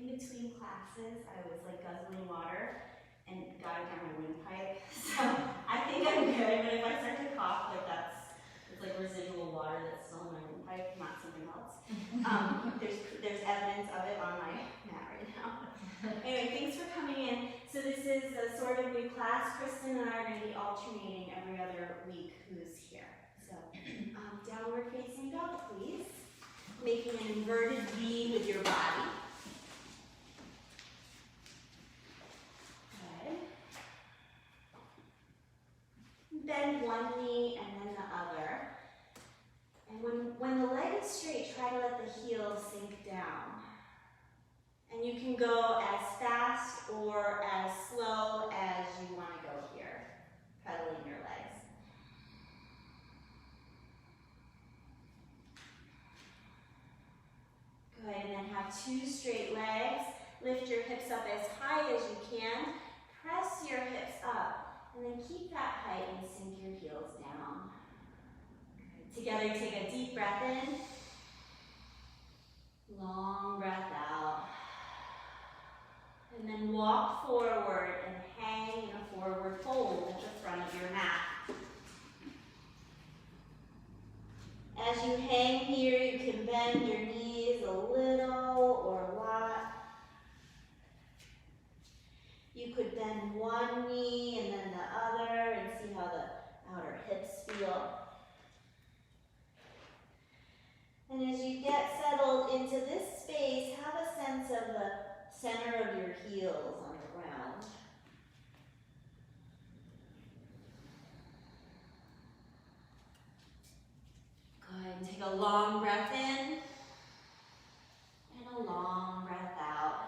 in between classes, I was like guzzling water and got it down my windpipe. So I think I'm good, but if I start to cough, like it's like residual water that's still in my windpipe, not something else. There's evidence of it on my mat right now. Anyway, thanks for coming in. So this is a sort of new class. Kristen and I are going to be alternating every other week who's here. So downward facing dog, please. Making an inverted V with your body. Good. Bend one knee and then the other. And when the leg is straight, try to let the heel sink down. And you can go as fast or as slow as you want to go here, pedaling your legs. Good, and then have two straight legs. Lift your hips up as high as you can. Press your hips up, and then keep that height and sink your heels down. Good. Together, take a deep breath in. Long breath out. And then walk forward and hang in a forward fold at the front of your mat. As you hang here, you can bend your knees a little or a lot. You could bend one knee and then the other and see how the outer hips feel. And as you get settled into this space, have a sense of the center of your heels on the ground. Good. Take a long breath in and a long breath out.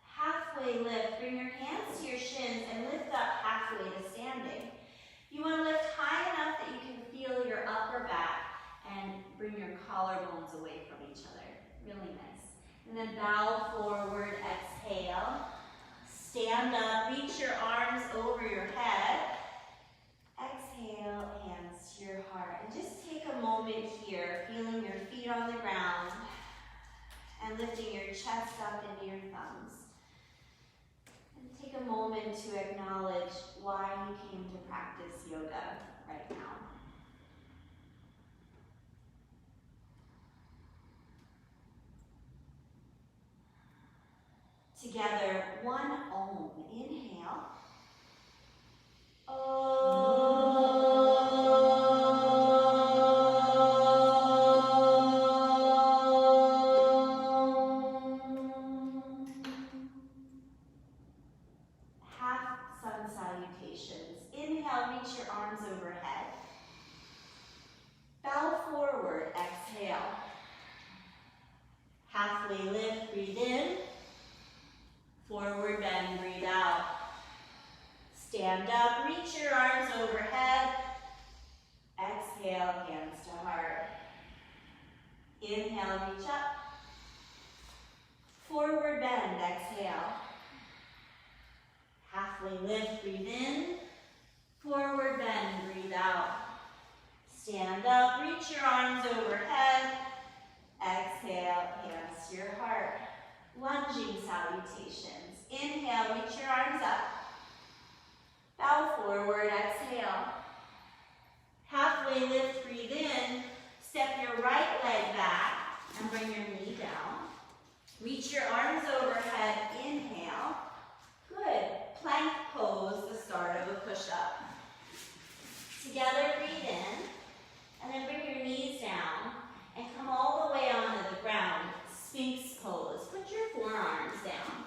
Halfway lift. Bring your hands to your shins and lift up halfway to standing. You want to lift high enough that you can feel your upper back and bring your collarbones away from each other. Really nice. And then bow forward, exhale. Stand up, reach your arms over your head. Exhale, hands to your heart. And just take a moment here, feeling your feet on the ground and lifting your chest up into your thumbs. And take a moment to acknowledge why you came to practice yoga right now. Together, one Om. Inhale. Half sun salutations. Inhale, reach your arms overhead. Bow forward, exhale. Halfway lift, breathe in. Forward bend, breathe out. Stand up, reach your arms overhead. Exhale, hands to heart. Inhale, reach up. Forward bend, exhale. Halfway lift, breathe in. Forward bend, breathe out. Stand up, reach your arms overhead. Exhale, hands to your heart. Lunging salutations. Inhale, reach your arms up. Bow forward, exhale. Halfway lift, breathe in. Step your right leg back and bring your knee down. Reach your arms overhead, inhale. Good. Plank pose, the start of a push-up. Together, breathe in. And then bring your knees down and come all the way onto the ground. Sphinx pose. Put your forearms down.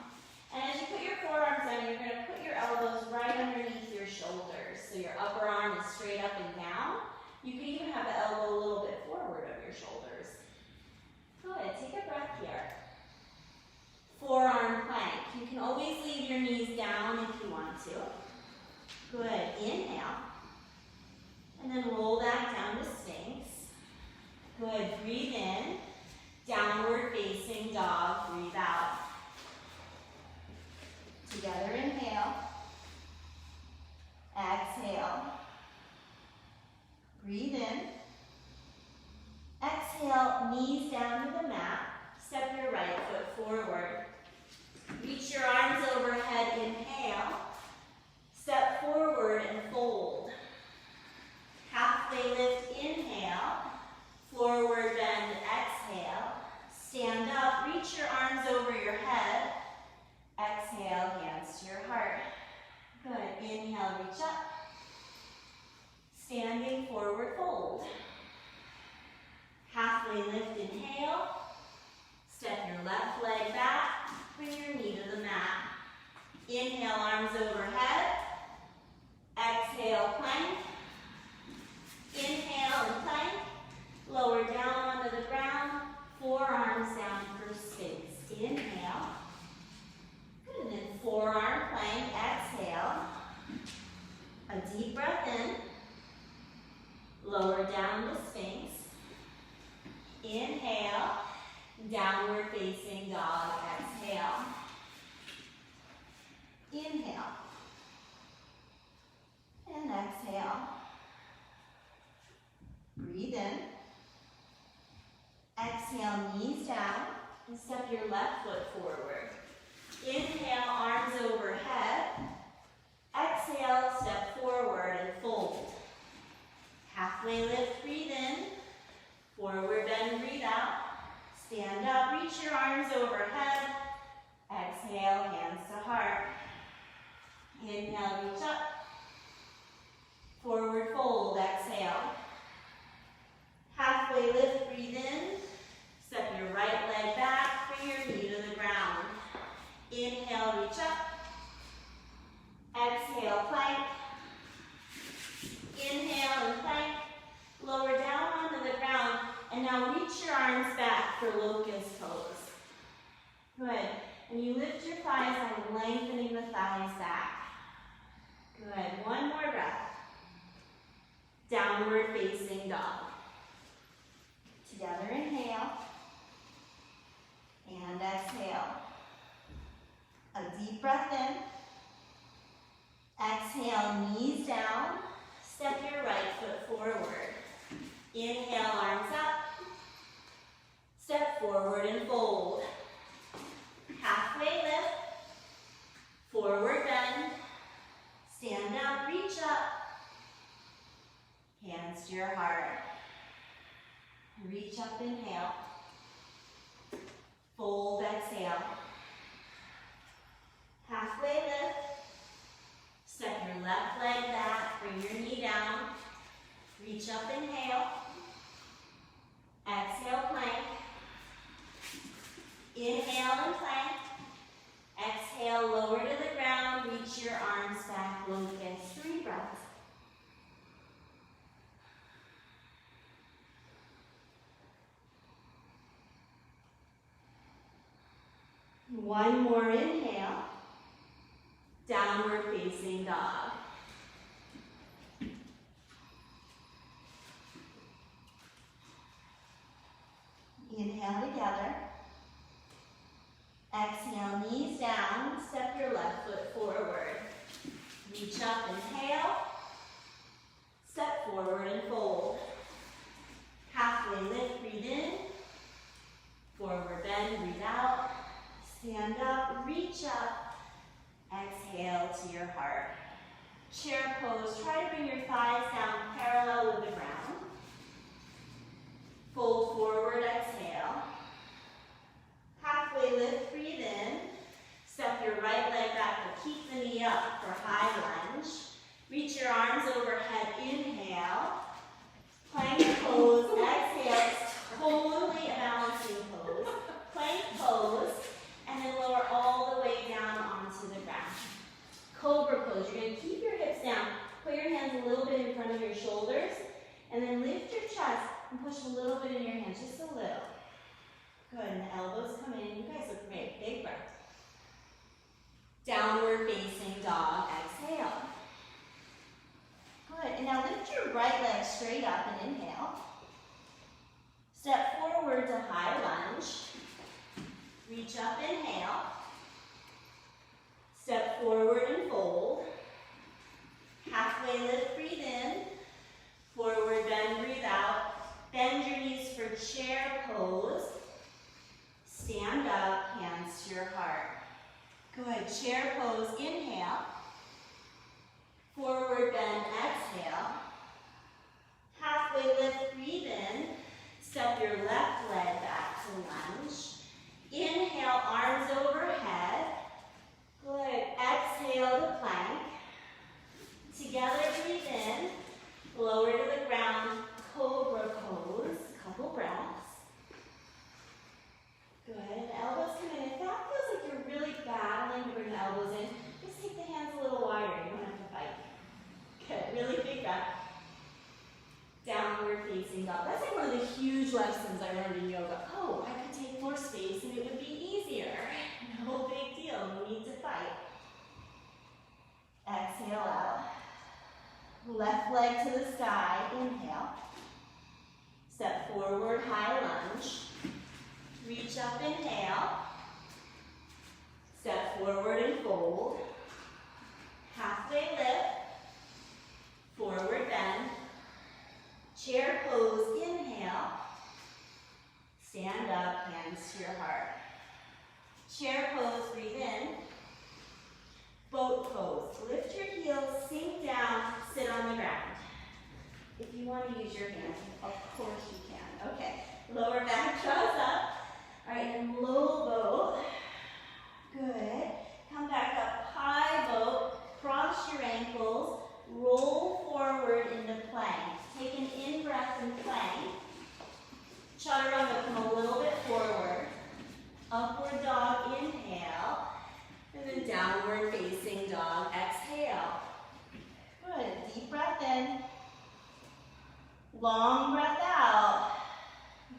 And as you put your forearms down, you're going to put your elbows right underneath your shoulders. So your upper arm is straight up and down. You can even have the elbow a little bit forward of your shoulders. Good. Take a breath here. Forearm plank. You can always leave your knees down if you want to. Good. Inhale. And then roll back down to Sphinx. Good. Breathe in. Downward facing dog. Breathe out. Together, inhale. Exhale. Breathe in. Exhale, knees down to the mat. Step your right foot forward. Reach your arms overhead, inhale. Step forward and fold. Halfway lift, inhale. Forward bend, exhale. Stand up, reach your arms over your head. Exhale, hands to your heart. Good, inhale, reach up. Standing forward fold. Halfway lift, inhale. Step your left leg back, bring your knee to the mat. Inhale, arms overhead. Exhale, plank. Inhale and plank. Lower down onto the ground. Forearms down for sphinx. Inhale. Good, and then forearm plank. Exhale. A deep breath in. Lower down to sphinx. Inhale. Downward facing dog. Exhale. Inhale. And exhale. Breathe in. Exhale, knees down. And step your left foot forward. Inhale, arms overhead. Exhale, step forward and fold. Halfway lift, breathe in. Forward bend, breathe out. Stand up, reach your arms overhead. Exhale, hands to heart. Inhale, reach up. Forward fold, exhale. Halfway lift, breathe in. Step your right leg back, bring your knee to the ground. Inhale, reach up. Exhale, plank. Inhale and plank. Lower down onto the ground. And now reach your arms back for locust pose. Good. And you lift your thighs by lengthening the thighs back. Good. One more breath. Downward facing dog. Together, inhale. And exhale. A deep breath in. Exhale, knees down. Step your right foot forward. Inhale, arms up. Step forward and fold. Halfway lift. Forward bend. Stand up, reach up. Hands to your heart. Reach up, inhale. Fold, exhale. Halfway lift. Step your left leg back, bring your knee down. Reach up, inhale. Exhale, plank. Inhale and plank. Exhale, lower to the ground. Reach your arms back, locust. 3 breaths. One more inhale. Downward facing dog. Inhale together. Exhale, knees down. Step your left foot forward. Reach up, inhale. Step forward and fold. Halfway lift, breathe in. Forward bend, breathe out. Stand up, reach up. Exhale to your heart. Chair pose. Try to bring your thighs down parallel with the ground. Fold forward, exhale. Halfway lift, breathe in. Step your right leg back, but keep the knee up for high lunge. Reach your arms overhead, inhale. Plank pose, exhale. Totally a balancing pose. Plank pose, and then lower all the way down onto the ground. Cobra pose. You're going to keep your hips down. Put your hands a little bit in front of your shoulders, and then lift your chest and push a little bit in your hands, just a little. Good, and the elbows come in. You guys look great. Big breath. Downward facing dog. Exhale. Good, and now lift your right leg straight up and inhale. Step forward to high lunge. Reach up, inhale. Step forward and fold. Halfway lift, breathe in. Forward bend, breathe out. Bend your knees for chair pose. to your heart. Good, chair pose, inhale. Forward bend, exhale. Halfway lift, breathe in. Step your left leg back to lunge. Inhale, arms overhead. Good, exhale to plank. Together, breathe in. Lower to the ground, cobra pose. Couple breaths. Good, elbows come in. If that feels like you're really battling to bring the elbows in, just take the hands a little wider. You don't have to fight. Good, really big breath. Downward facing dog. That's like one of the huge lessons I learned in yoga. Oh, I could take more space and it would be easier. No big deal, no need to fight. Exhale out. Left leg to the sky, inhale. Step forward, high lunge. Reach up, inhale. Step forward and fold. Halfway lift. Forward bend. Chair pose, inhale. Stand up, hands to your heart. Chair pose, breathe in. Boat pose. Lift your heels, sink down, sit on the ground. If you want to use your hands, of course you can. Okay, lower back draws up. All right, and low boat. Good. Come back up, high boat. Cross your ankles. Roll forward into plank. Take an in-breath and plank. Chaturanga, come a little bit forward. Upward dog, inhale. And then downward facing dog, exhale. Good, deep breath in. Long breath out.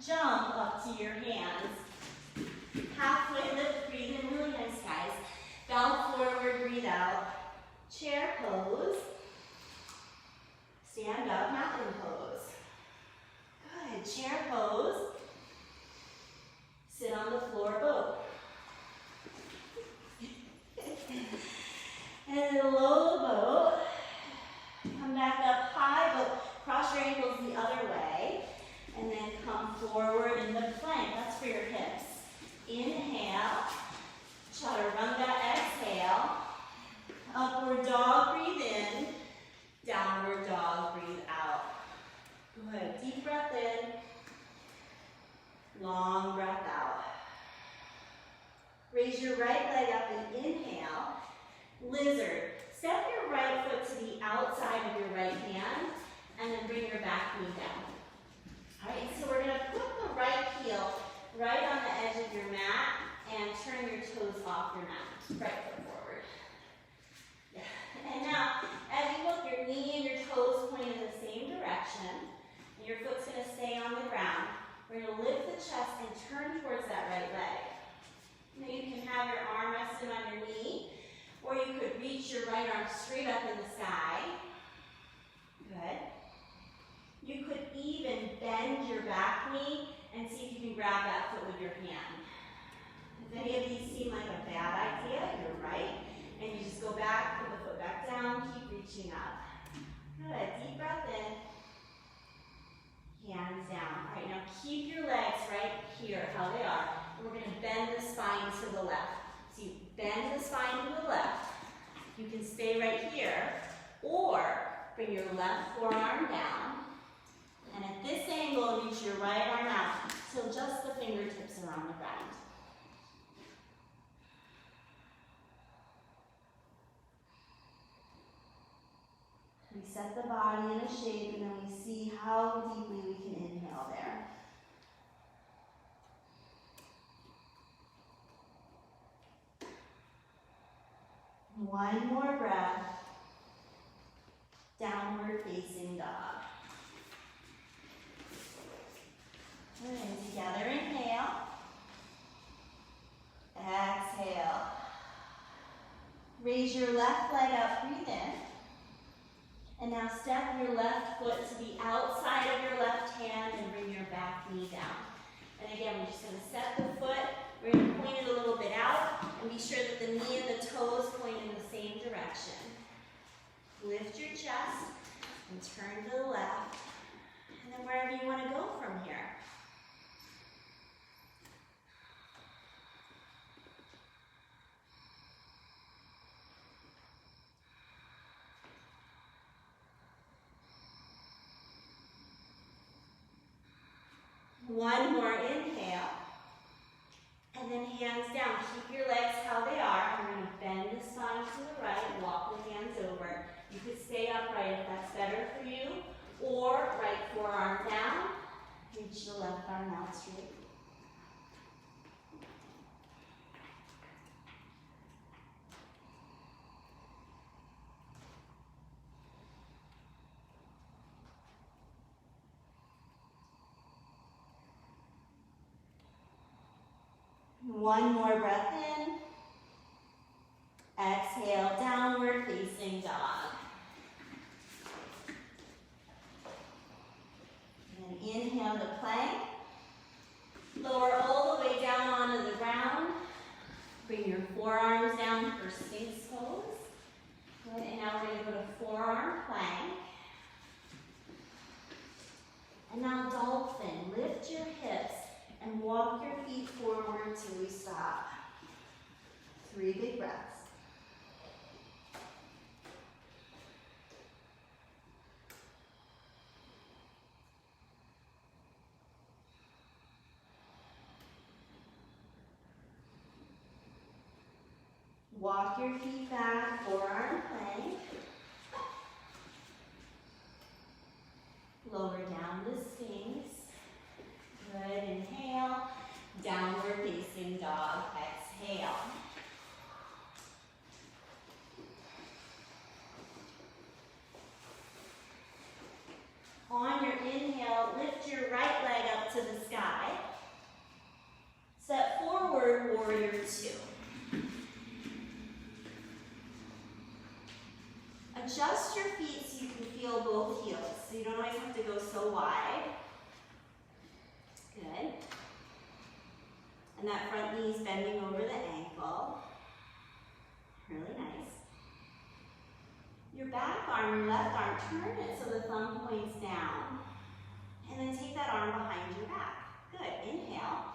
Jump up to your hands. Halfway lift, breathe in, really nice guys. Bow forward, breathe out. Chair pose. Stand up, mountain pose. Good, chair pose. Sit on the floor, boat. And then low boat. Come back up, high boat. Cross your ankles the other way. And then come forward in the plank. That's for your hips. Inhale. Chaturanga, exhale. Upward dog, breathe in. Downward dog, breathe out. Good. Deep breath in. Long breath out. Raise your right leg up and inhale. Lizard. Step your right foot to the outside of your right hand and then bring your back knee down. All right, so we're going to put the right heel right on the edge of your mat and turn your toes off your mat. Right foot forward. Yeah. And now, as you look, your knee and your toes point in the same direction. And your foot's going to stay on the ground. We're going to lift the chest and turn towards that right leg. Now you can have your arm rested on your knee, or you could reach your right arm straight up in the sky. Good. You could even bend your back knee and see if you can grab that foot with your hand. If any of these seem like a bad idea, you're right. And you just go back, put the foot back down, keep reaching up. Good, deep breath in. Hands down. All right, now keep your legs right here, how they are. And we're going to bend the spine to the left. So you bend the spine to the left. You can stay right here, or bring your left forearm down. And at this angle, reach your right arm out till just the fingertips are on the ground. We set the body in a shape, and then we see how deeply we can inhale there. One more breath. Downward facing dog. And together, inhale. Exhale. Raise your left leg up, breathe in. And now step your left foot to the outside of your left hand and bring your back knee down. And again, we're just going to set the foot. We're going to point it a little bit out and be sure that the knee and the toes point in the same direction. Lift your chest and turn to the left. And then wherever you want to go from here. One more inhale. And then hands down. Keep your legs how they are. We're going to bend the spine to the right, walk the hands over. You could stay upright if that's better for you. Or right forearm down. Reach the left arm out straight. One more breath in. Exhale, downward facing dog. And inhale to plank. Lower all the way down onto the ground. Bring your forearms down for Sphinx pose. Good, and now we're going to go to forearm plank. And now dolphin. Lift your hips and walk your feet forward till we stop. 3 big breaths. Walk your feet back, forearm plank. Lower down to Sphinx. Good, inhale. Downward facing dog, exhale. On your inhale, lift your right leg up to the sky. Step forward, warrior 2. Adjust your feet so you can feel both heels, so you don't always have to go so wide. Good. And that front knee is bending over the ankle. Really nice. Your back arm, your left arm, turn it so the thumb points down. And then take that arm behind your back. Good. Inhale.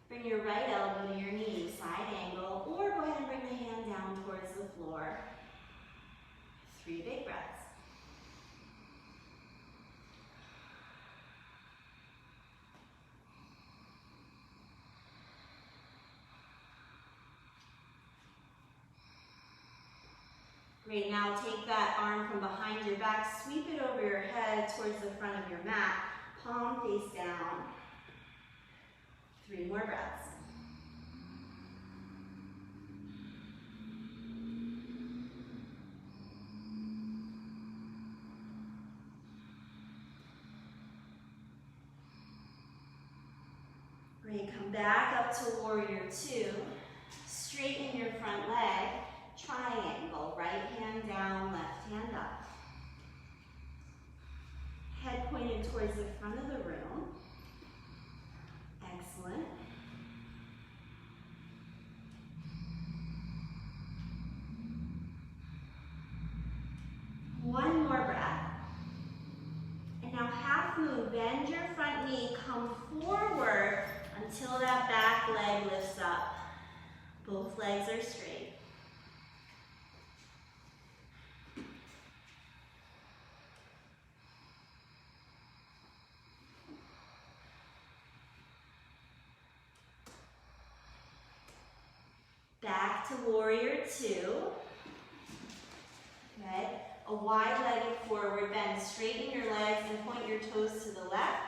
Bring your right elbow to your knee, side angle, or go ahead and bring the hand down towards the floor. 3 big breaths. Great, now take that arm from behind your back, sweep it over your head towards the front of your mat, palm face down. 3 more breaths. Great, come back up to warrior 2. Straighten your front leg. Triangle, right hand down, left hand up. Head pointed towards the front of the room. Excellent. One more breath. And now half moon, bend your front knee, come forward until that back leg lifts up. Both legs are straight. Back to warrior 2. Good. A wide-legged forward bend. Straighten your legs and point your toes to the left.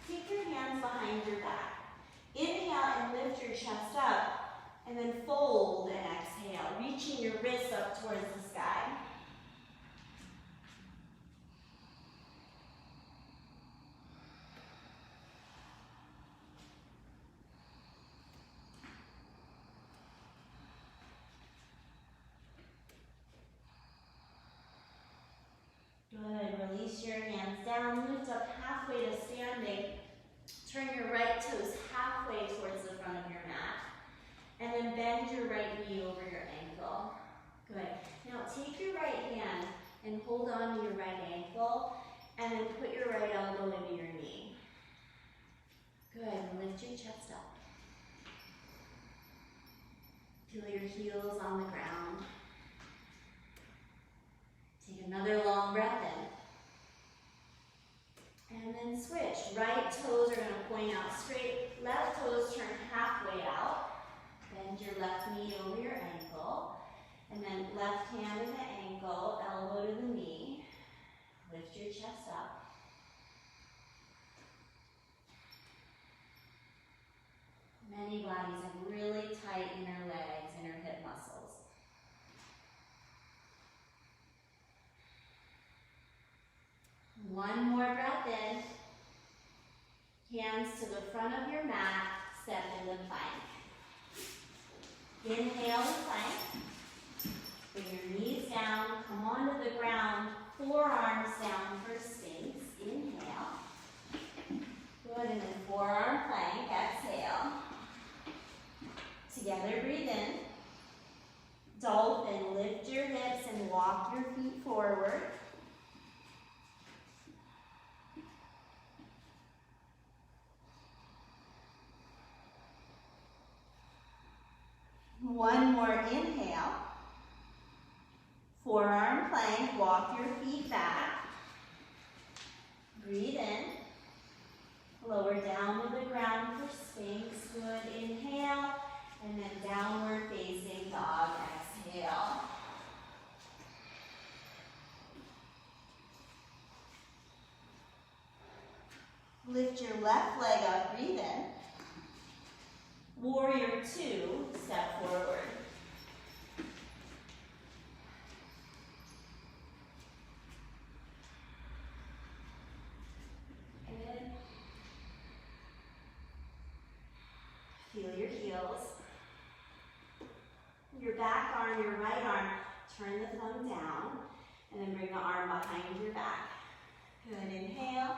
Take your hands behind your back. Inhale and lift your chest up. And then fold and exhale, reaching your wrists up towards the sky. Good, release your hands down, lift up halfway to standing. Turn your right toes halfway towards the front of your mat. And then bend your right knee over your ankle. Good. Now take your right hand and hold on to your right ankle, and then put your right elbow into your knee. Good, and lift your chest up. Feel your heels on the ground. Take another long breath in. And then switch. Right toes are going to point out straight. Left toes turn halfway out. Bend your left knee over your ankle. And then left hand in the ankle, elbow to the knee. Lift your chest up. Many bodies have really tight inner legs, inner hip muscles. One more breath in. Hands to the front of your mat, step into plank. Inhale and plank. Bring your knees down, come onto the ground, forearms down for Sphinx. Inhale. Good, and then forearm plank, exhale. Together, breathe in. Dolphin, lift your hips and walk your feet forward. One more inhale. Forearm plank, walk your feet back. Breathe in. Lower down to the ground for Sphinx. Good, inhale. And then downward facing dog, exhale. Lift your left leg up, breathe in. Warrior 2, step forward. Good. Feel your heels. Your back arm, your right arm, turn the thumb down, and then bring the arm behind your back. Good, inhale.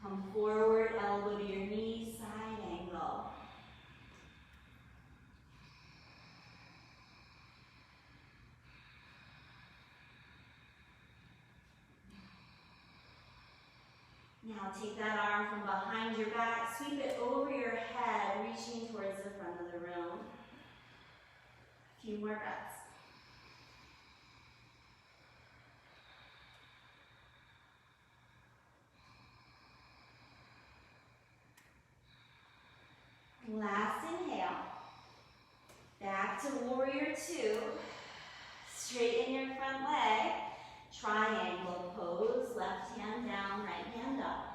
Come forward, elbow to your knee, side angle. Now take that arm from behind your back, sweep it over your head, reaching towards the front of the room. A few more breaths. Last inhale. Back to warrior 2. Straighten your front leg. Triangle pose. Left hand down, right hand up.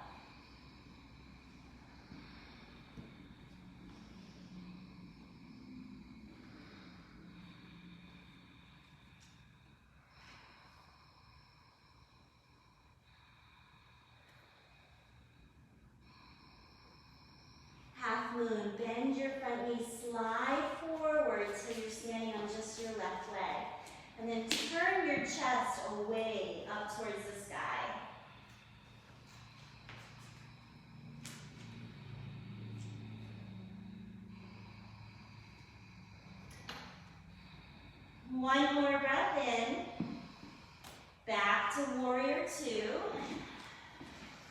Half moon, bend your front knee, slide forward till you're standing on just your left leg. And then turn your chest away up towards the sky. One more breath in. Back to warrior 2.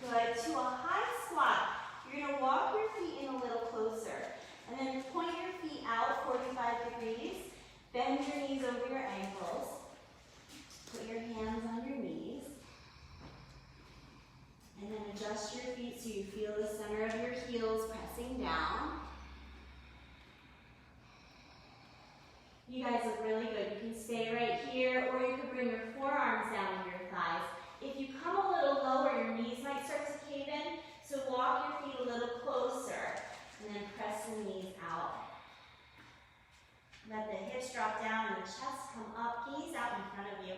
Good, to a high squat. You're going to walk your feet in a little closer. And then point your feet out 45 degrees. Bend your knees over your ankles. Put your hands on your knees. And then adjust your feet so you feel the center of your heels pressing down. You guys look really good. You can stay right here, or you could bring your forearms down to your thighs. If you come a little lower, your knees might start to cave in. So walk your feet a little closer, and then press the knees out. Let the hips drop down and the chest come up, gaze out in front of you.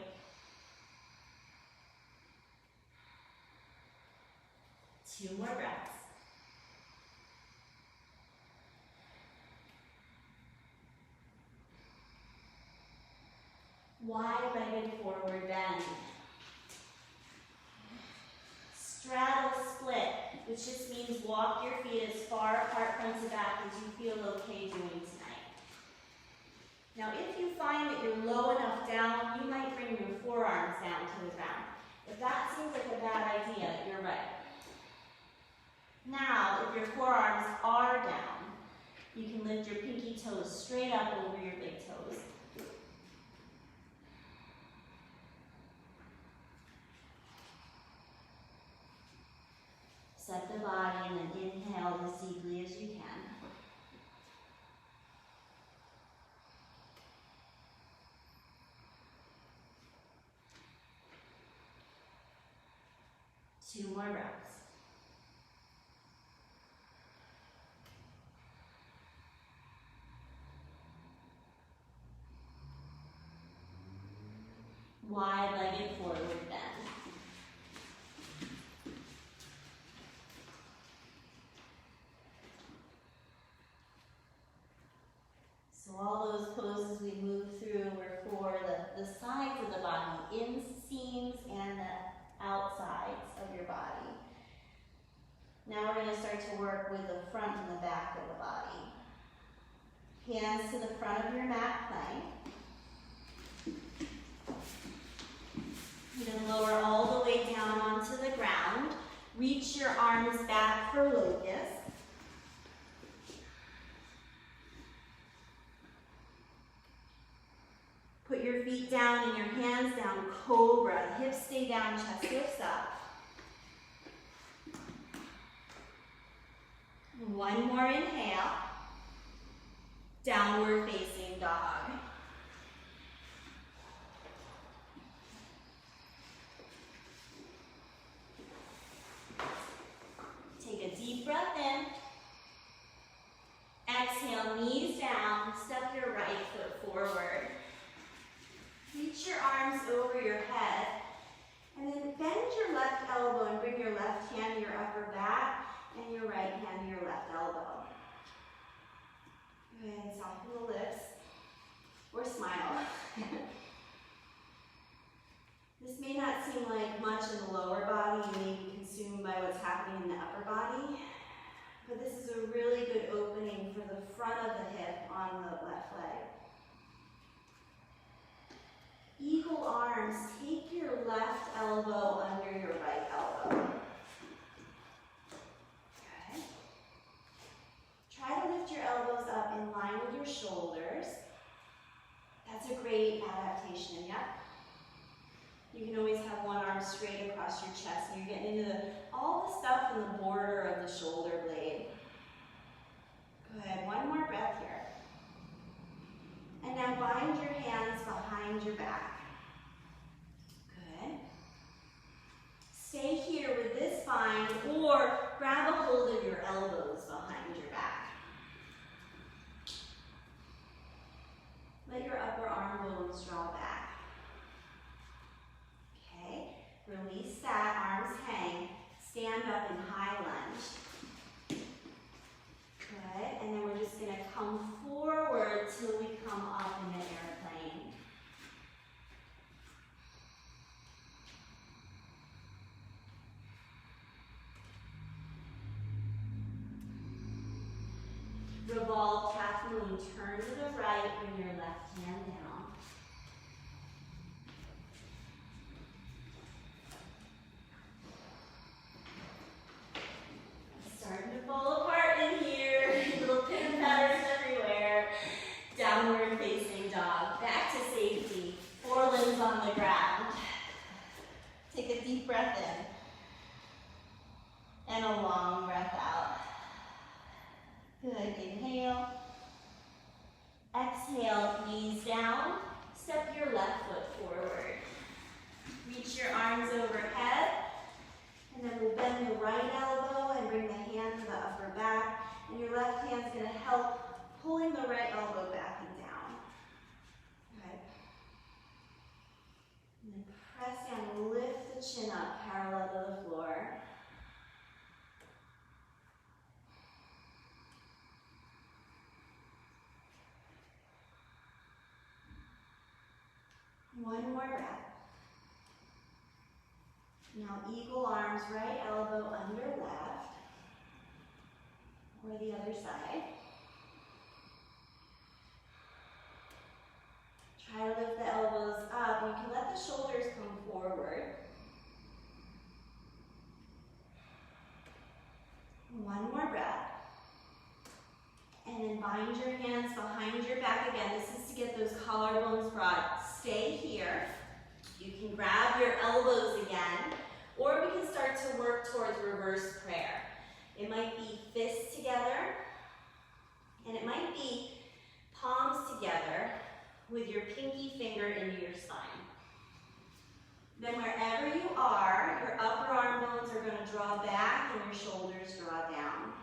2 more breaths. Wide-legged forward bend. Straddle split, which just means walk your feet as far apart front to back as you feel okay doing tonight. Now, if you find that you're low enough down, you might bring your forearms down to the ground. If that seems like a bad idea, you're right. Now, if your forearms are down, you can lift your pinky toes straight up over your big toes. Set the body and then inhale as deeply as you can. Two more breaths. Wide-legged forward bend. So all those poses we moved through were for the sides of the body, inseams and the outsides of your body. Now we're going to start to work with the front and the back of the body. Hands to the front of your mat plank. Then lower all the way down onto the ground. Reach your arms back for locust. Put your feet down and your hands down, cobra. Hips stay down, chest lifts up. One more inhale. Downward facing dog. Take a deep breath in. Exhale, knees down. Step your right foot forward. Reach your arms over your head. And then bend your left elbow and bring your left hand to your upper back and your right hand to your left elbow. Go ahead and soften the lips. Or smile. This may not seem like much in the lower body. You may be consumed by what's happening in the upper body. But this is a really good opening for the front of the hip on the left leg. Eagle arms, take your left elbow under your right elbow. Okay. Try to lift your elbows up in line with your shoulders. That's a great adaptation, yep. You can always have one arm straight across your chest, and you're getting into all the stuff in the border of the shoulder blade. Go ahead, one more breath here. And now bind your hands behind your back. Good. Stay here with this bind, or grab a hold of your elbows behind your back. Let your upper arm bones draw back. Okay, release that, arms hang. Stand up in high lunge. Good, and then we're just going to come forward till we come up in the airplane. Revolve, half moon, turn to the right, bring your left hand down. Starting to fall apart in here, little pin patterns everywhere. Downward facing dog, back to safety, forelimbs on the ground. Take a deep breath in, and a long breath out. Good, inhale. Exhale, knees down, step your left foot forward. Reach your arms overhead, and then we'll bend the right elbow and bring the hand to the upper back, and your left hand's going to help pulling the right elbow back and down. Okay. And then press down and lift the chin up parallel to the floor. One more breath. Now eagle arms, right elbow under left, or the other side. Try to lift the elbows up. You can let the shoulders come forward. One more breath. And then bind your hands behind your back again. This is to get those collarbones broad. Stay here. You can grab your elbows again, Or we can start to work towards reverse prayer. It might be fists together, and it might be palms together with your pinky finger into your spine. Then wherever you are, your upper arm bones are going to draw back and your shoulders draw down.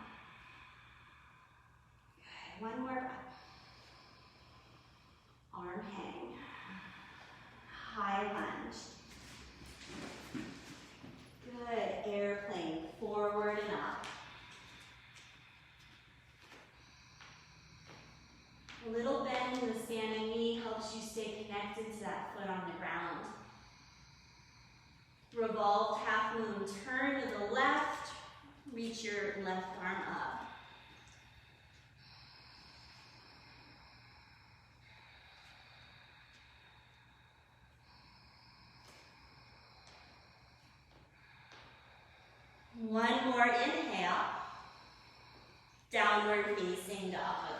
Good. One more breath. Arm hang. High lunge. Good. Airplane. Forward and up. A little bend in the standing knee helps you stay connected to that foot on the ground. Revolved half moon. Turn to the left. Reach your left arm up. One more inhale. Downward facing dog.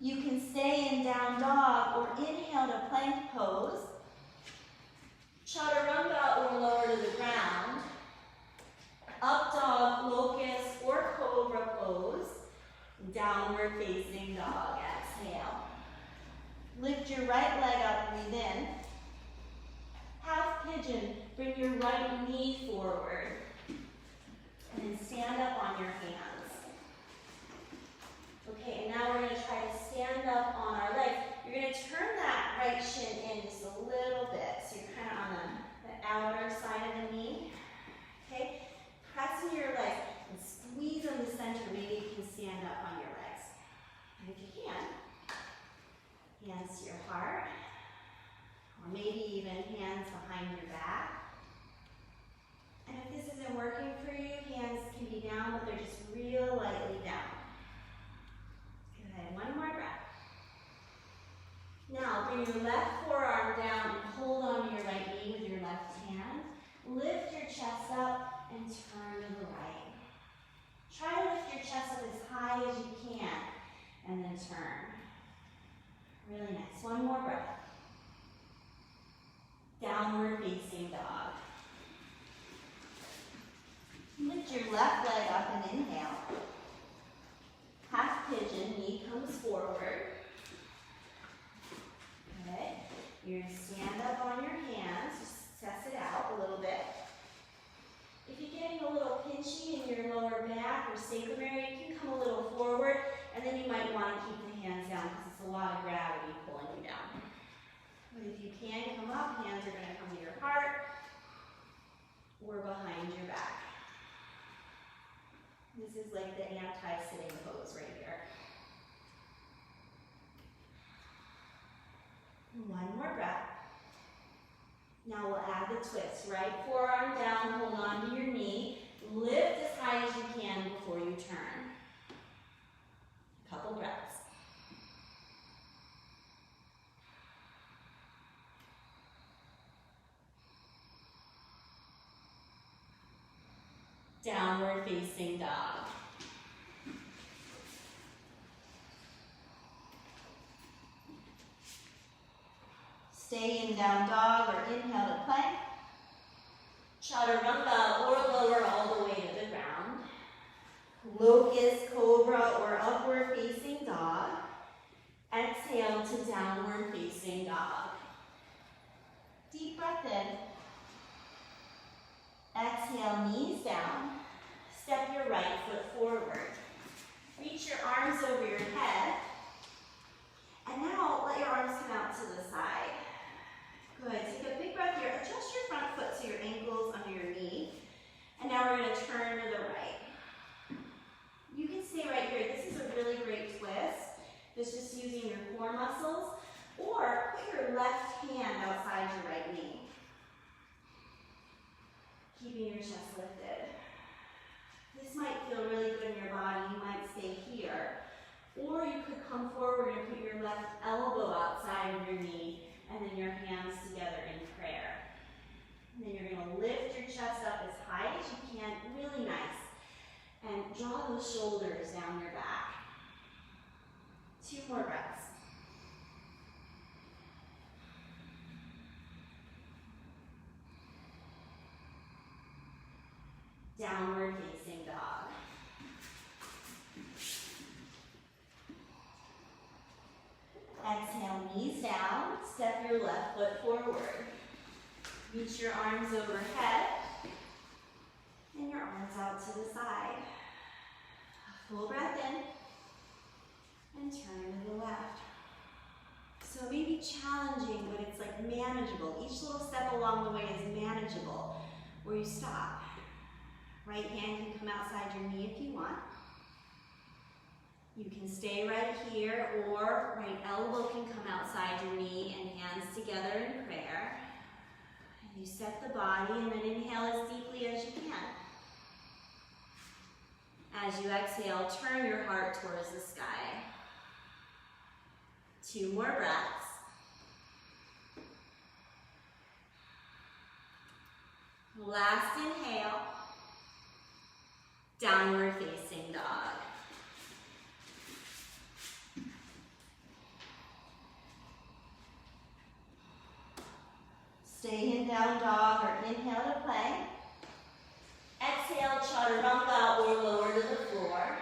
You can stay in down dog or inhale to plank pose. Chaturanga or lower to the ground. Up dog, locust or cobra pose. Downward facing dog. Exhale. Lift your right leg up, breathe in. Half pigeon, bring your right knee forward. And then stand up on your hands. Okay, and now we're going to try to stand up on our legs. You're going to turn that right shin in just a little bit. So you're kind of on the outer side of the knee. Okay, press into your legs and squeeze in the center. Maybe you can stand up on your legs. And if you can, hands to your heart. Or maybe even hands behind your back. And if this isn't working for you, hands can be down, but they're just real lightly down. Good, one more breath. Now, bring your left forearm down and hold on to your right knee with your left hand. Lift your chest up and turn to the right. Try to lift your chest up as high as you can, and then turn. Really nice. One more breath. Downward facing dog. Lift your left leg up and inhale. Half pigeon, knee comes forward. Good. You're going to stand up on your hands, just test it out a little bit. If you're getting a little pinchy in your lower back or sacrum area, you can come a little forward, and then you might want to keep the hands down because it's a lot of gravity pulling you down. But if you can come up, hands are going to come to your heart or behind your back. This is like the anti-sitting pose right here. One more breath. Now we'll add the twist. Right forearm down, hold on to your knee. Lift as high as you can before you turn. A couple breaths. Downward facing dog. Stay in down dog or inhale to plank. Chaturanga or lower all the way to the ground. Locust, cobra, or upward facing dog. Exhale to downward facing dog. Deep breath in. Exhale, knees down. Step your right foot forward. Reach your arms over your head. And now let your arms come out to the side. Good. Take a big breath here. Adjust your front foot so your ankle's under your knee. And now we're going to turn to the right. You can stay right here. This is a really great twist. It's just using your core muscles. Or put your left hand outside your right knee. Keeping your chest lifted. This might feel really good in your body. You might stay here. Or you could come forward and put your left elbow outside of your knee and then your hands together in prayer. And then you're going to lift your chest up as high as you can, really nice. And draw those shoulders down your back. 2 more breaths. Downward facing dog. Exhale, knees down. Step your left foot forward. Reach your arms overhead and your arms out to the side. Full breath in and turn to the left. So it may be challenging, but it's like manageable. Each little step along the way is manageable, where you stop. Right hand can come outside your knee if you want. You can stay right here, or right elbow can come outside your knee and hands together in prayer. And you set the body and then inhale as deeply as you can. As you exhale, turn your heart towards the sky. 2 more breaths. Last inhale. Downward facing dog. Stay in down dog or inhale to plank. Exhale, chaturanga or lower to the floor.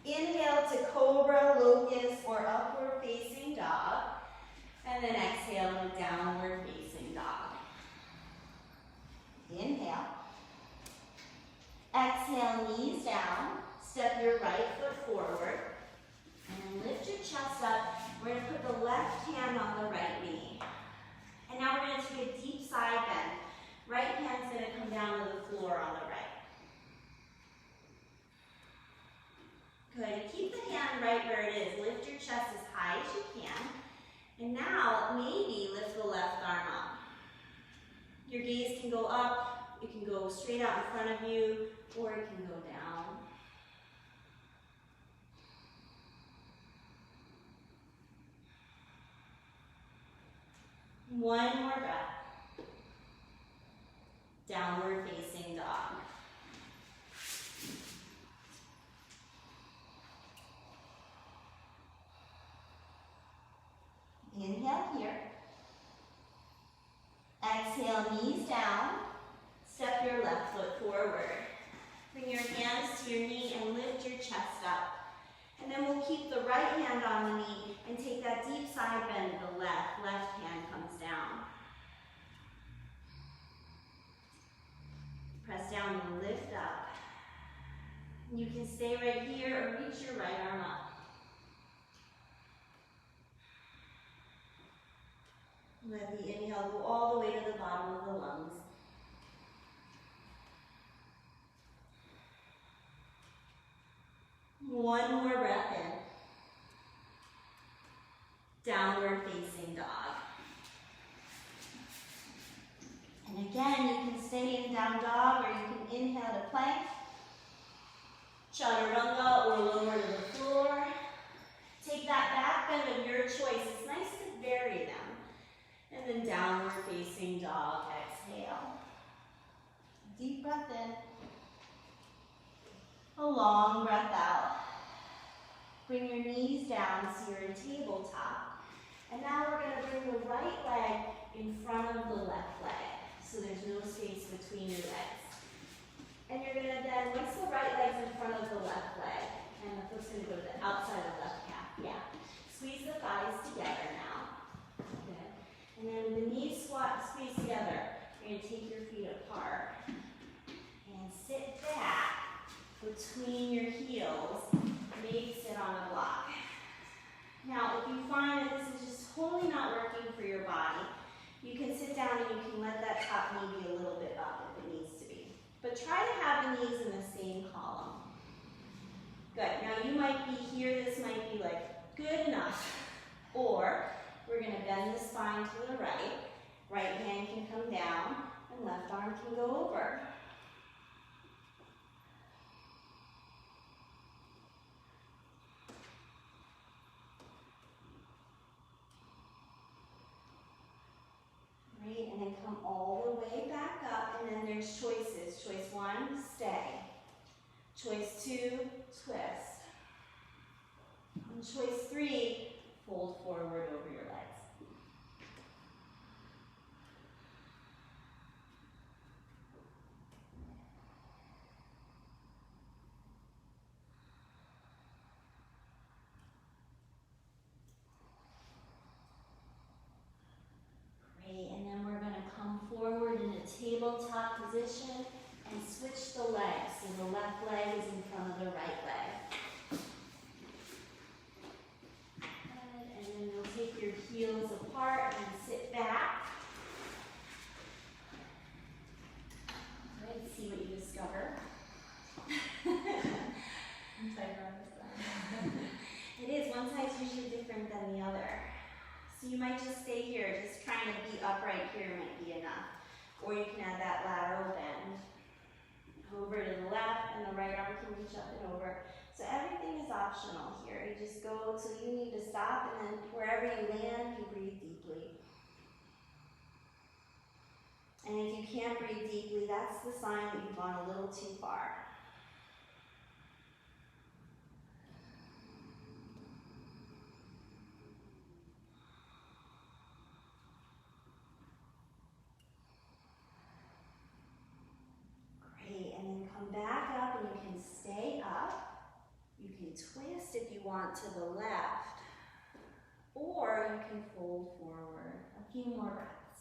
Inhale to cobra, locust, or upward facing dog. And then exhale to downward facing dog. Inhale. Exhale, knees down. Step your right foot forward. And lift your chest up. We're going to put the left hand on the right knee. And now we're going to take a deep side bend. Right hand's going to come down to the floor on the right. Good. Keep the hand right where it is. Lift your chest as high as you can. And now, maybe lift the left arm up. Your gaze can go up, it can go straight out in front of you, or it can go down. One more breath. Downward facing dog. Inhale here. Exhale, knees down. Step your left foot forward. Bring your hands to your knee and lift your chest up. And then we'll keep the right hand on the knee and take that deep side bend to the left. Left hand comes down. Press down and lift up. You can stay right here or reach your right arm up. Let the inhale go all the way to the bottom of the lungs. One more breath in. Downward facing dog. And again, you can stay in down dog or you can inhale to plank. Chaturanga or lower to the floor. Take that back bend of your choice. It's nice to vary them. And then downward facing dog, exhale. Deep breath in. A long breath out. Bring your knees down so you're in tabletop. And now we're going to bring the right leg in front of the left leg. So there's no space between your legs. And you're going to then, once the right leg's in front of the left leg, and the foot's going to go to the outside of the left calf. Yeah. Squeeze the thighs together now. Good. And then with the knees squeeze together, you're going to take your feet apart. And sit back between your heels. Maybe sit on a block. Now, if you find that this is just totally not working for your body, you can sit down and you can let that top knee be a little bit up if it needs to be. But try to have the knees in the same column. Good. Now, you might be here. This might be like good enough. Or we're going to bend the spine to the right. Right hand can come down and left arm can go over. Great, and then come all the way back up, and then there's choices. Choice 1, stay. Choice 2, twist. And choice 3, fold forward over your legs. tabletop position and switch the legs. So the left leg is in front of the right leg. Good. And then you'll take your heels apart and sit back. Good. See what you discover. It is. One side's usually different than the other. So you might just stay here. Just trying to be upright here might be enough. Or you can add that lateral bend. Over to the left, and the right arm can reach up and over. So everything is optional here. You just go till you need to stop, and then wherever you land, you breathe deeply. And if you can't breathe deeply, that's the sign that you've gone a little too far. And then come back up, and you can stay up. You can twist if you want to the left, or you can fold forward. A few more breaths.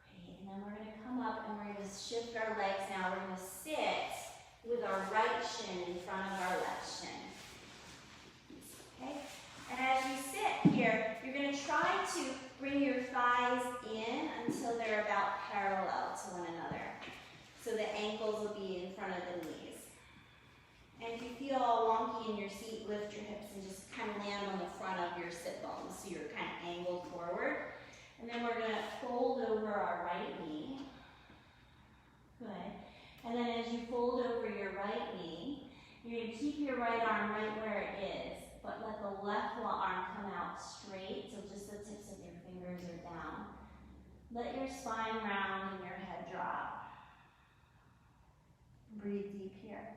Great, and then we're going to come up and we're going to shift our legs now. We're going to sit with our right shin in front of our left shin. Okay? And as you sit here, you're going to try to bring your thighs in until they're about parallel to one another. So the ankles will be in front of the knees. And if you feel all wonky in your seat, lift your hips and just kind of land on the front of your sit bones. So you're kind of angled forward. And then we're going to fold over our right knee. Good. And then as you fold over your right knee, you're going to keep your right arm right where it is, but let the left arm come out straight, so just the tips of your fingers are down. Let your spine round and your head drop. Breathe deep here.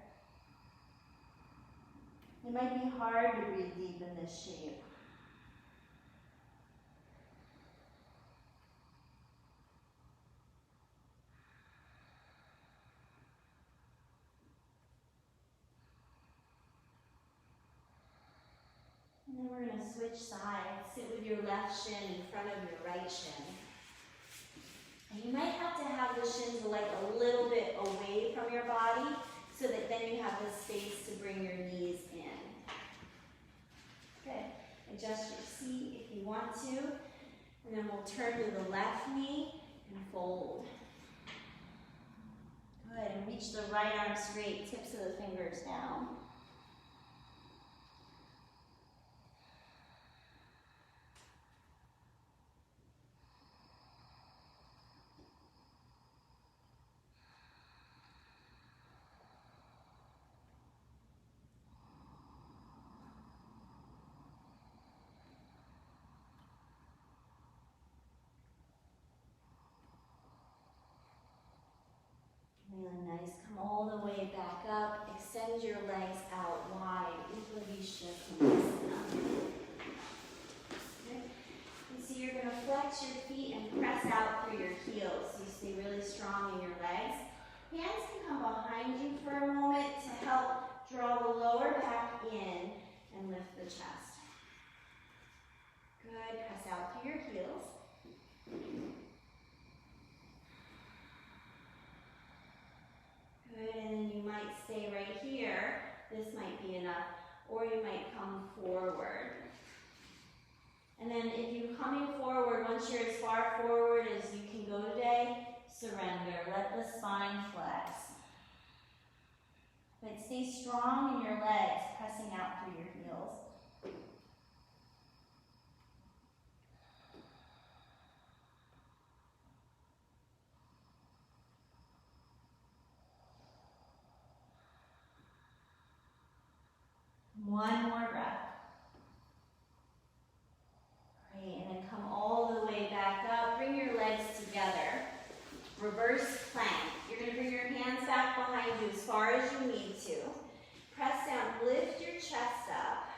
It might be hard to breathe deep in this shape. And then we're going to switch sides. Sit with your left shin in front of your right shin. And you might have to have the shins like a little bit away from your body so that then you have the space to bring your knees in. Good. Adjust your seat if you want to. And then we'll turn to the left knee and fold. Good. And reach the right arm straight, tips of the fingers down. Really nice. Come all the way back up. Extend your legs out wide. Ujjayi Shavasana. Okay. And so you're going to flex your feet and press out through your heels. So you stay really strong in your legs. Hands can come behind you for a moment to help draw the lower back in and lift the chest. Good. Press out through your heels. Good, and then you might stay right here. This might be enough. Or you might come forward. And then if you're coming forward, once you're as far forward as you can go today, surrender. Let the spine flex. But stay strong in your legs, pressing out through your heels. One more breath. Great, and then come all the way back up. Bring your legs together. Reverse plank. You're going to bring your hands back behind you as far as you need to. Press down, lift your chest up,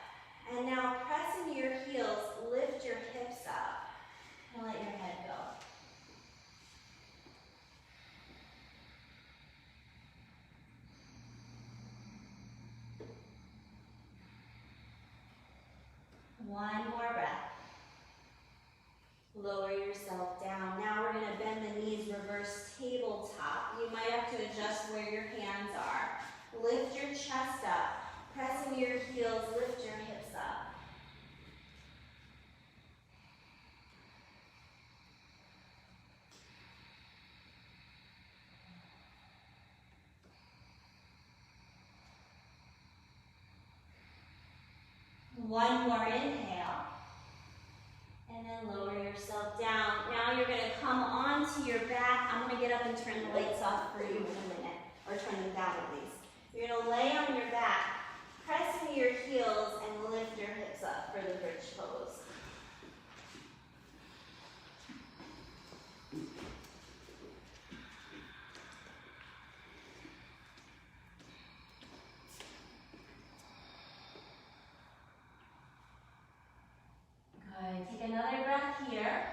to adjust where your hands are. Lift your chest up. Press into your heels, lift your hips up. One more inhale. And then lower yourself down. Now you're going to come onto your back. I'm going to get up and turn the lights off for you in a minute. Or turn them down at least. You're going to lay on your back. Press into your heels and lift your hips up for the bridge pose. Good. Take another breath here.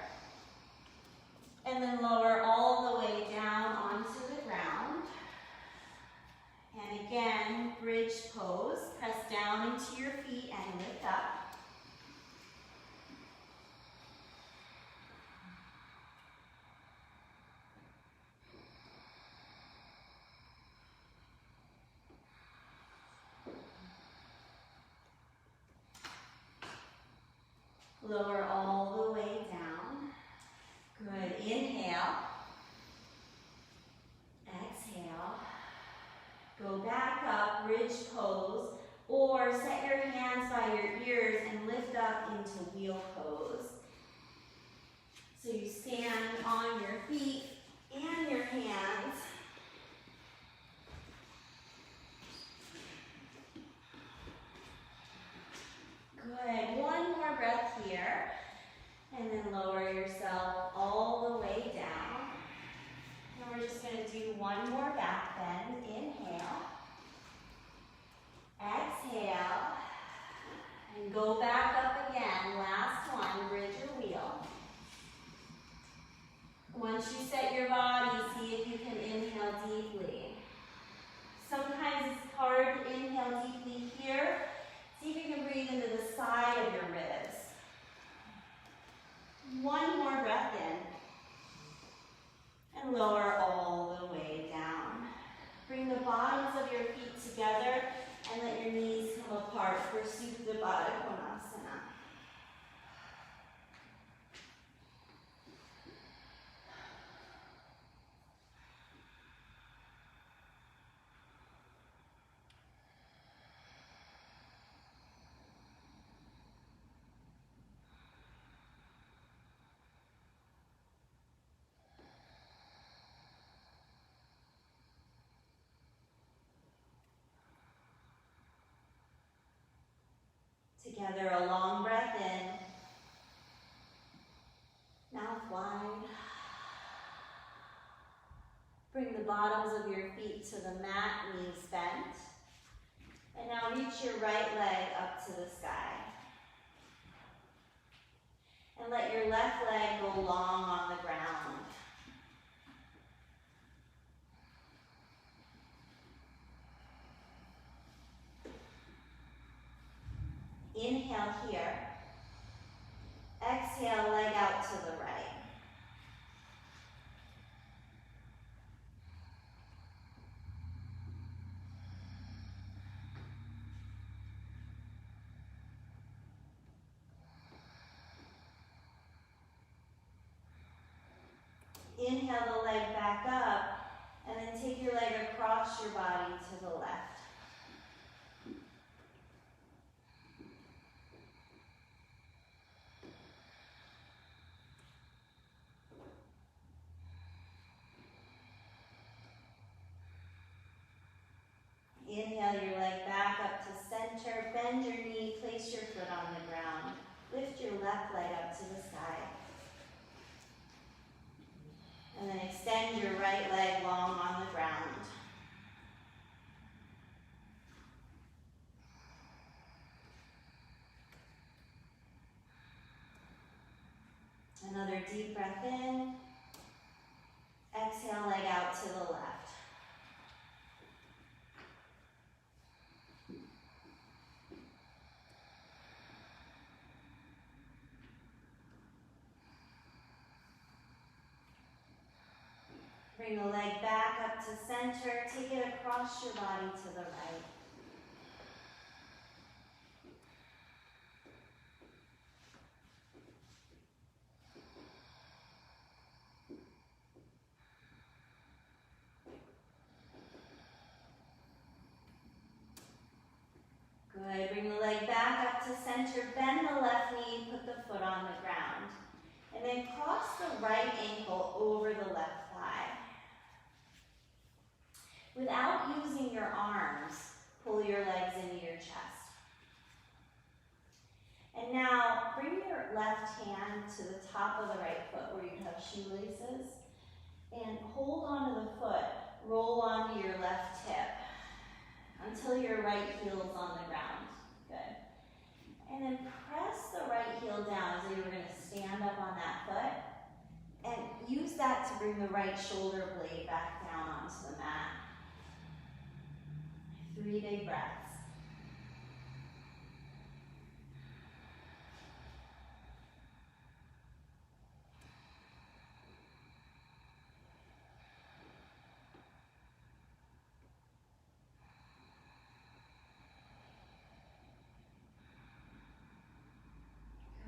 And then lower all the way down onto the ground. And again, bridge pose. Press down into your feet and lift up. Lower all the way down. Good. Inhale. Exhale. Go back up, bridge pose, or set your hands by your ears and lift up into wheel pose. So you stand on your feet and your hands. Good. One more breath here. And then lower yourself all the way down. And we're just going to do one more back bend. Inhale. Exhale. And go back up again. Last one, bridge or wheel. Once you set your body, see if you can inhale deeply. Sometimes it's hard to inhale deeply here. See if you can breathe into the side of your ribs. One more breath in. And lower all the way down. Bring the bottoms of your feet together and let your knees come apart for Supta Baddha Konasana. Together, a long breath in, mouth wide. Bring the bottoms of your feet to the mat, knees bent. And now reach your right leg up to the sky. And let your left leg go long on the ground. Inhale here. Exhale, leg out to the right. Inhale the leg back up, and then take your leg across your body to the left. Inhale your leg back up to center, bend your knee, place your foot on the ground. Lift your left leg up to the sky. And then extend your right leg long on the ground. Another deep breath in. Exhale, leg out to the left. Bring the leg back up to center. Take it across your body to the right. Good. Bring the leg back up to center. Bend the left knee. Put the foot on the ground. And then cross the right ankle over the left thigh. Without using your arms, pull your legs into your chest. And now bring your left hand to the top of the right foot where you have shoelaces. And hold onto the foot. Roll onto your left hip until your right heel is on the ground. Good. And then press the right heel down as though you were going to stand up on that foot. And use that to bring the right shoulder blade back down onto the mat. 3 big breaths.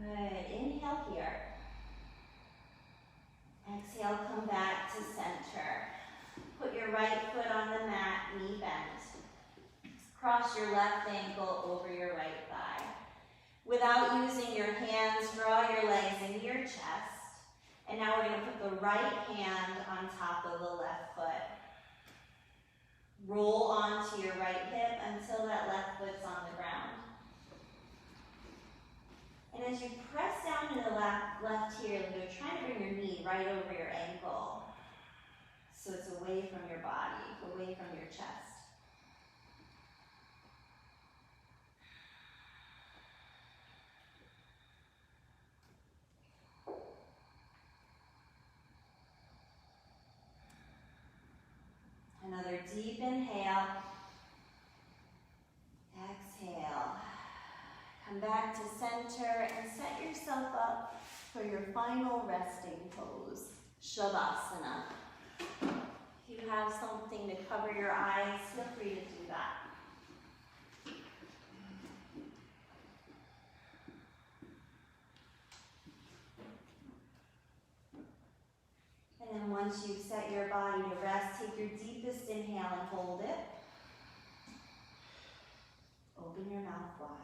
Good. Inhale here. Exhale, come back to center. Put your right foot on the mat, knee bent. Cross your left ankle over your right thigh. Without using your hands, draw your legs into your chest. And now we're going to put the right hand on top of the left foot. Roll onto your right hip until that left foot's on the ground. And as you press down into the left here, you're trying to bring your knee right over your ankle. So it's away from your body, away from your chest. Another deep inhale. Exhale. Come back to center and set yourself up for your final resting pose, Shavasana. If you have something to cover your eyes, feel free to do that. And then once you've set your body to rest, take your deepest inhale and hold it. Open your mouth wide.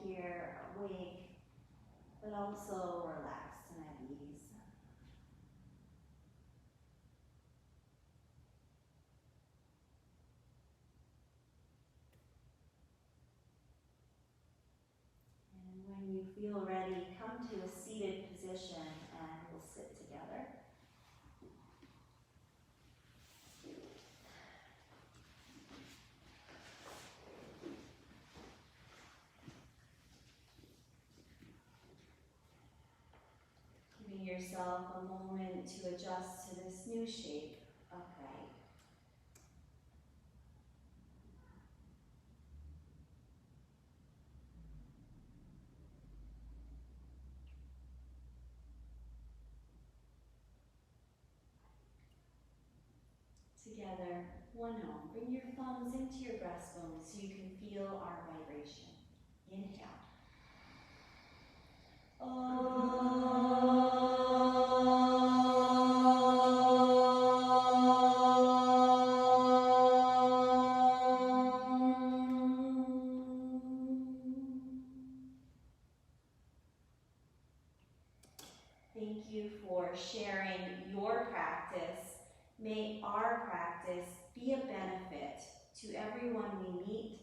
here, awake, but also relaxed and at ease. And when you feel ready, come to a seated position and we'll sit together. Giving yourself a moment to adjust to this new shape, upright. Together, one arm. Bring your thumbs into your breastbone so you can feel our vibration. Inhale. Thank you for sharing your practice. May our practice be a benefit to everyone we meet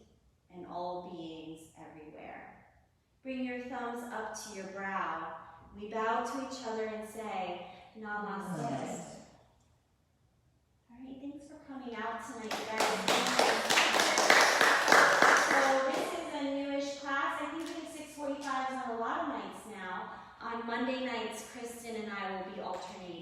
and all beings everywhere. Bring your thumbs up to your brow. We bow to each other and say, Namaste. All right, thanks for coming out tonight, guys. So this is a newish class. I think we have 6:45s on a lot of nights now. On Monday nights, Kristen and I will be alternating